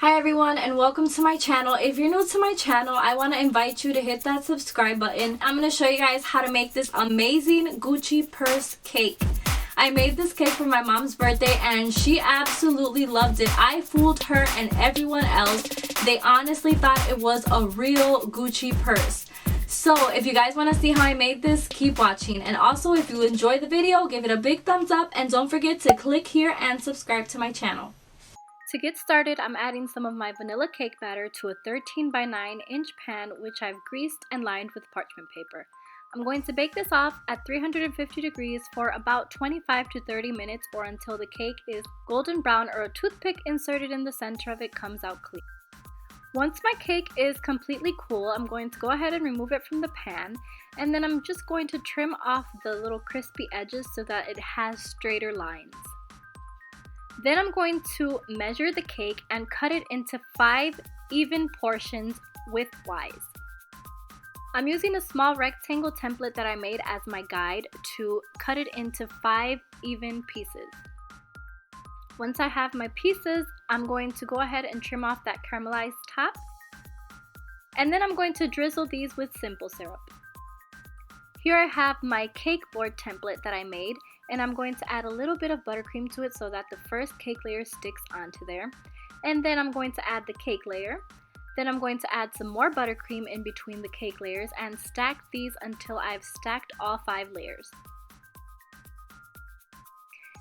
Hi everyone and welcome to my channel. If you're new to my channel, I want to invite you to hit that subscribe button. I'm going to show you guys how to make this amazing Gucci purse cake. I made this cake for my mom's birthday and she absolutely loved it. I fooled her and everyone else. They honestly thought it was a real Gucci purse. So if you guys want to see how I made this, keep watching. And also if you enjoyed the video, give it a big thumbs up and don't forget to click here and subscribe to my channel. To get started, I'm adding some of my vanilla cake batter to a 13 by 9 inch pan which I've greased and lined with parchment paper. I'm going to bake this off at 350 degrees for about 25 to 30 minutes or until the cake is golden brown or a toothpick inserted in the center of it comes out clean. Once my cake is completely cool, I'm going to go ahead and remove it from the pan, and then I'm just going to trim off the little crispy edges so that it has straighter lines. Then I'm going to measure the cake and cut it into 5 even portions widthwise. I'm using a small rectangle template that I made as my guide to cut it into 5 even pieces. Once I have my pieces, I'm going to go ahead and trim off that caramelized top. And then I'm going to drizzle these with simple syrup. Here I have my cake board template that I made, and I'm going to add a little bit of buttercream to it so that the first cake layer sticks onto there. And then I'm going to add the cake layer. Then I'm going to add some more buttercream in between the cake layers and stack these until I've stacked all 5 layers.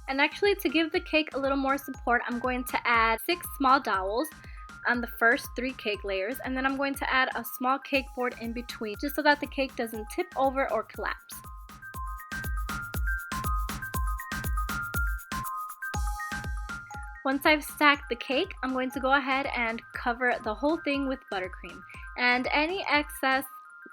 And actually, to give the cake a little more support, I'm going to add 6 small dowels on the first 3 cake layers, and then I'm going to add a small cake board in between just so that the cake doesn't tip over or collapse. Once I've stacked the cake, I'm going to go ahead and cover the whole thing with buttercream. And any excess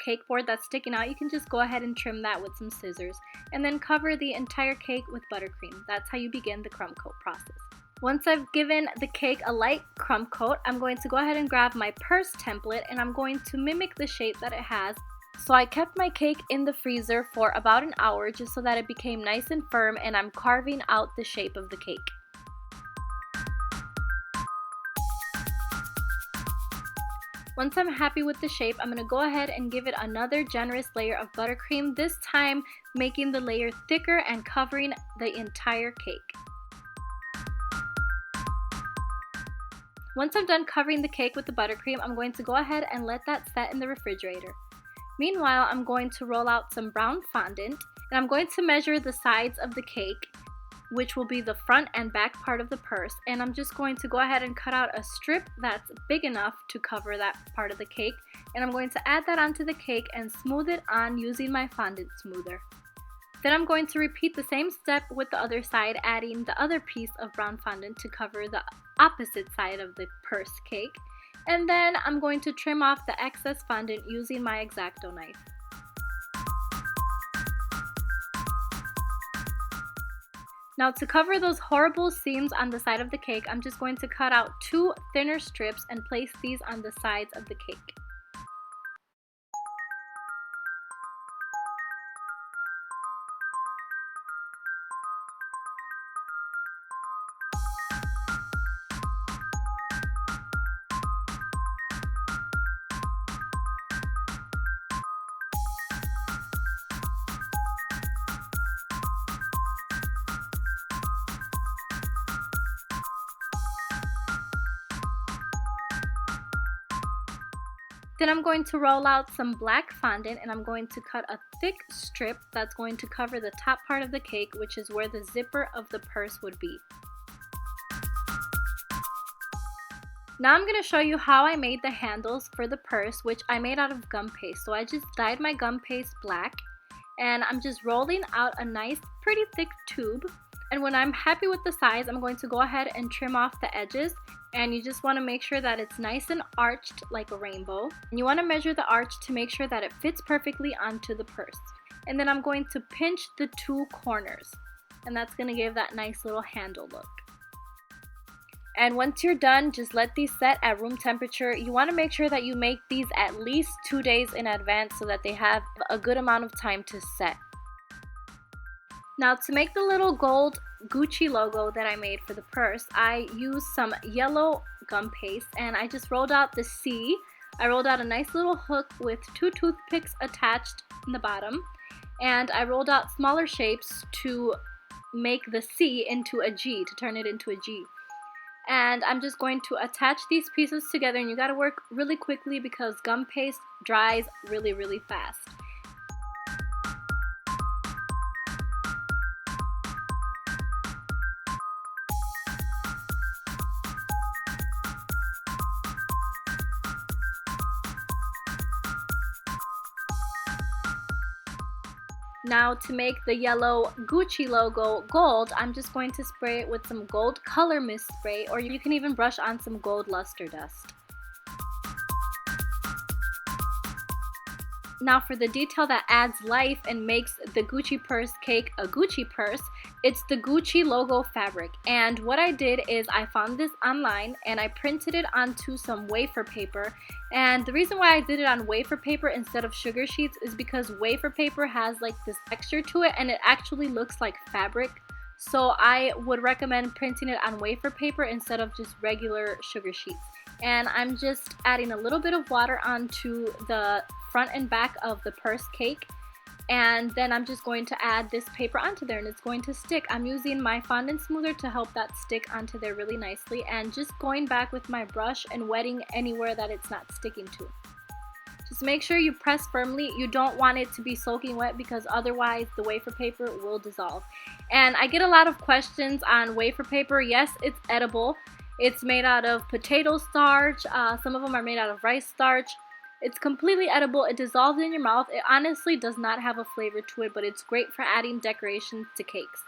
cake board that's sticking out, you can just go ahead and trim that with some scissors. And then cover the entire cake with buttercream. That's how you begin the crumb coat process. Once I've given the cake a light crumb coat, I'm going to go ahead and grab my purse template and I'm going to mimic the shape that it has. So I kept my cake in the freezer for about an hour just so that it became nice and firm, and I'm carving out the shape of the cake. Once I'm happy with the shape, I'm going to go ahead and give it another generous layer of buttercream, this time making the layer thicker and covering the entire cake. Once I'm done covering the cake with the buttercream, I'm going to go ahead and let that set in the refrigerator. Meanwhile, I'm going to roll out some brown fondant, and I'm going to measure the sides of the cake, which will be the front and back part of the purse, and I'm just going to go ahead and cut out a strip that's big enough to cover that part of the cake, and I'm going to add that onto the cake and smooth it on using my fondant smoother. Then I'm going to repeat the same step with the other side, adding the other piece of brown fondant to cover the opposite side of the purse cake, and then I'm going to trim off the excess fondant using my X-Acto knife. Now, to cover those horrible seams on the side of the cake, I'm just going to cut out 2 thinner strips and place these on the sides of the cake. Then I'm going to roll out some black fondant and I'm going to cut a thick strip that's going to cover the top part of the cake, which is where the zipper of the purse would be. Now I'm going to show you how I made the handles for the purse, which I made out of gum paste. So I just dyed my gum paste black, and I'm just rolling out a nice pretty thick tube. And when I'm happy with the size, I'm going to go ahead and trim off the edges. And you just want to make sure that it's nice and arched like a rainbow. And you want to measure the arch to make sure that it fits perfectly onto the purse. And then I'm going to pinch the 2 corners. And that's going to give that nice little handle look. And once you're done, just let these set at room temperature. You want to make sure that you make these at least 2 days in advance so that they have a good amount of time to set. Now, to make the little gold Gucci logo that I made for the purse, I used some yellow gum paste, and I just rolled out the C. I rolled out a nice little hook with 2 toothpicks attached in the bottom, and I rolled out smaller shapes to make the C into a G, to turn it into a G. And I'm just going to attach these pieces together, and you gotta work really quickly because gum paste dries really, really fast. Now to make the yellow Gucci logo gold, I'm just going to spray it with some gold color mist spray, or you can even brush on some gold luster dust. Now for the detail that adds life and makes the Gucci purse cake a Gucci purse, it's the Gucci logo fabric. And what I did is I found this online and I printed it onto some wafer paper. And the reason why I did it on wafer paper instead of sugar sheets is because wafer paper has like this texture to it and it actually looks like fabric. So I would recommend printing it on wafer paper instead of just regular sugar sheets. And I'm just adding a little bit of water onto the front and back of the purse cake, and then I'm just going to add this paper onto there and it's going to stick. I'm using my fondant smoother to help that stick onto there really nicely, and just going back with my brush and wetting anywhere that it's not sticking to. Just make sure you press firmly. You don't want it to be soaking wet because otherwise the wafer paper will dissolve. And I get a lot of questions on wafer paper. Yes, it's edible. It's made out of potato starch. Some of them are made out of rice starch. It's completely edible. It dissolves in your mouth. It honestly does not have a flavor to it, but it's great for adding decorations to cakes.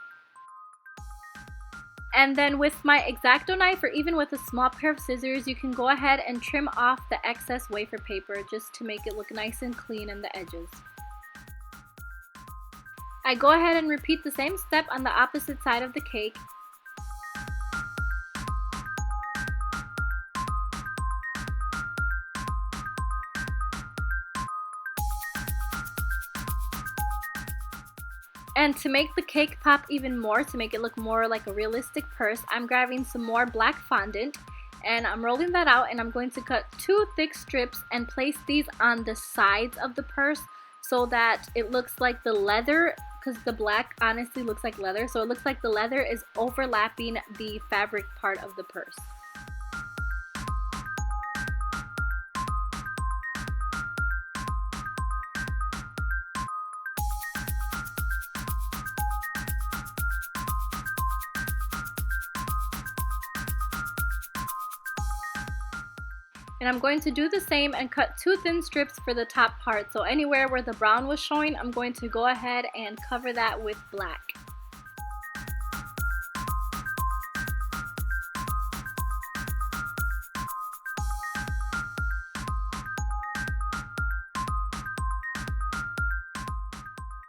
And then with my X-Acto knife, or even with a small pair of scissors, you can go ahead and trim off the excess wafer paper just to make it look nice and clean in the edges. I go ahead and repeat the same step on the opposite side of the cake. And to make the cake pop even more, to make it look more like a realistic purse, I'm grabbing some more black fondant and I'm rolling that out, and I'm going to cut 2 thick strips and place these on the sides of the purse so that it looks like the leather, because the black honestly looks like leather, so it looks like the leather is overlapping the fabric part of the purse. And I'm going to do the same and cut 2 thin strips for the top part. So anywhere where the brown was showing, I'm going to go ahead and cover that with black.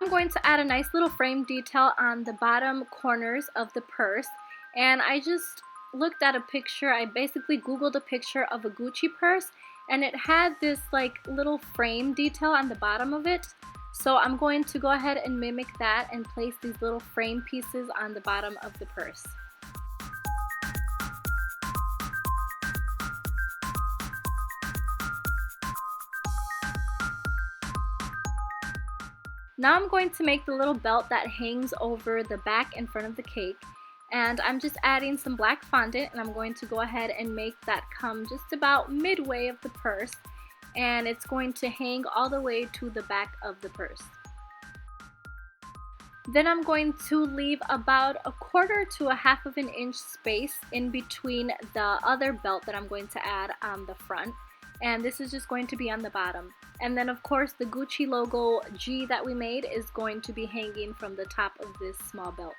I'm going to add a nice little frame detail on the bottom corners of the purse, and I just looked at a picture. I basically googled a picture of a Gucci purse and it had this like little frame detail on the bottom of it. So I'm going to go ahead and mimic that and place these little frame pieces on the bottom of the purse. Now I'm going to make the little belt that hangs over the back and front of the cake. And I'm just adding some black fondant, and I'm going to go ahead and make that come just about midway of the purse, and it's going to hang all the way to the back of the purse. Then I'm going to leave about 1/4 to 1/2 of an inch space in between the other belt that I'm going to add on the front, and this is just going to be on the bottom. And then of course the Gucci logo G that we made is going to be hanging from the top of this small belt.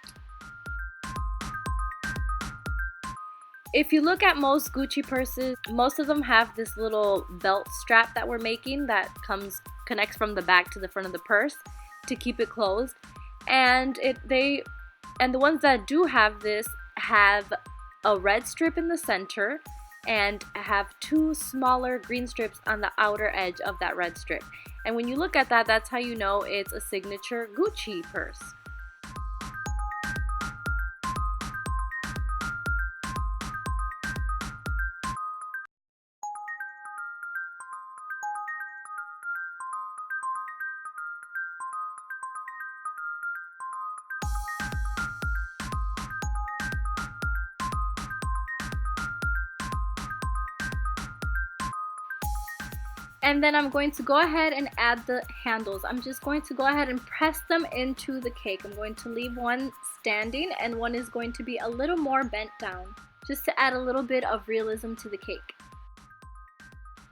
If you look at most Gucci purses, most of them have this little belt strap that we're making that connects from the back to the front of the purse to keep it closed. And the ones that do have this have a red strip in the center and have 2 smaller green strips on the outer edge of that red strip. And when you look at that, that's how you know it's a signature Gucci purse. And then I'm going to go ahead and add the handles. I'm just going to go ahead and press them into the cake. I'm going to leave one standing and one is going to be a little more bent down, just to add a little bit of realism to the cake.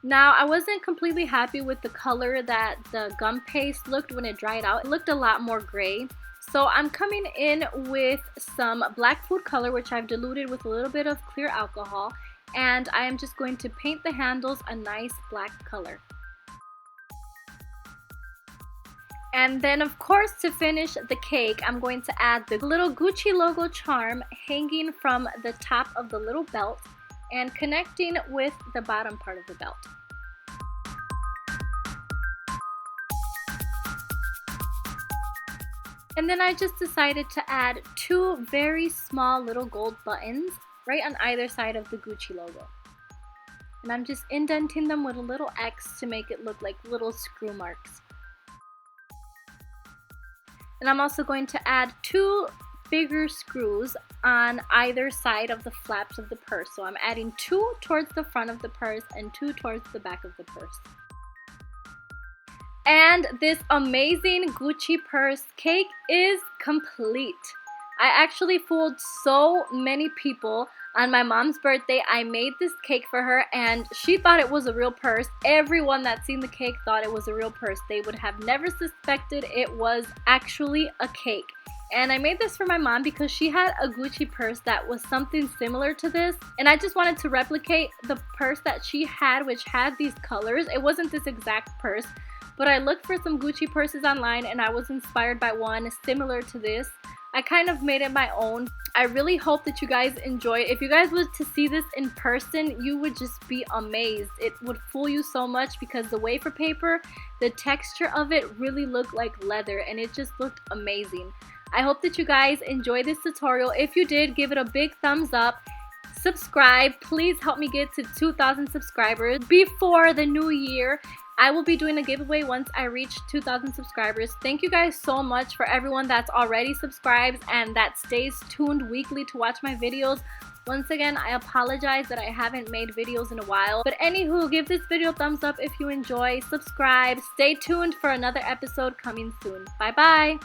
Now, I wasn't completely happy with the color that the gum paste looked when it dried out. It looked a lot more gray. So I'm coming in with some black food color, which I've diluted with a little bit of clear alcohol. And I am just going to paint the handles a nice black color. And then of course, to finish the cake, I'm going to add the little Gucci logo charm hanging from the top of the little belt and connecting with the bottom part of the belt. And then I just decided to add 2 very small little gold buttons right on either side of the Gucci logo. And I'm just indenting them with a little X to make it look like little screw marks. And I'm also going to add 2 bigger screws on either side of the flaps of the purse. So I'm adding 2 towards the front of the purse and 2 towards the back of the purse. And this amazing Gucci purse cake is complete. I actually fooled so many people. On my mom's birthday, I made this cake for her and she thought it was a real purse. Everyone that seen the cake thought it was a real purse. They would have never suspected it was actually a cake. And I made this for my mom because she had a Gucci purse that was something similar to this. And I just wanted to replicate the purse that she had, which had these colors. It wasn't this exact purse, but I looked for some Gucci purses online and I was inspired by one similar to this. I kind of made it my own. I really hope that you guys enjoy it. If you guys were to see this in person, you would just be amazed. It would fool you so much because the wafer paper, the texture of it really looked like leather and it just looked amazing. I hope that you guys enjoyed this tutorial. If you did, give it a big thumbs up. Subscribe. Please help me get to 2,000 subscribers before the new year. I will be doing a giveaway once I reach 2,000 subscribers. Thank you guys so much for everyone that's already subscribed and that stays tuned weekly to watch my videos. Once again, I apologize that I haven't made videos in a while. But anywho, give this video a thumbs up if you enjoy. Subscribe. Stay tuned for another episode coming soon. Bye bye.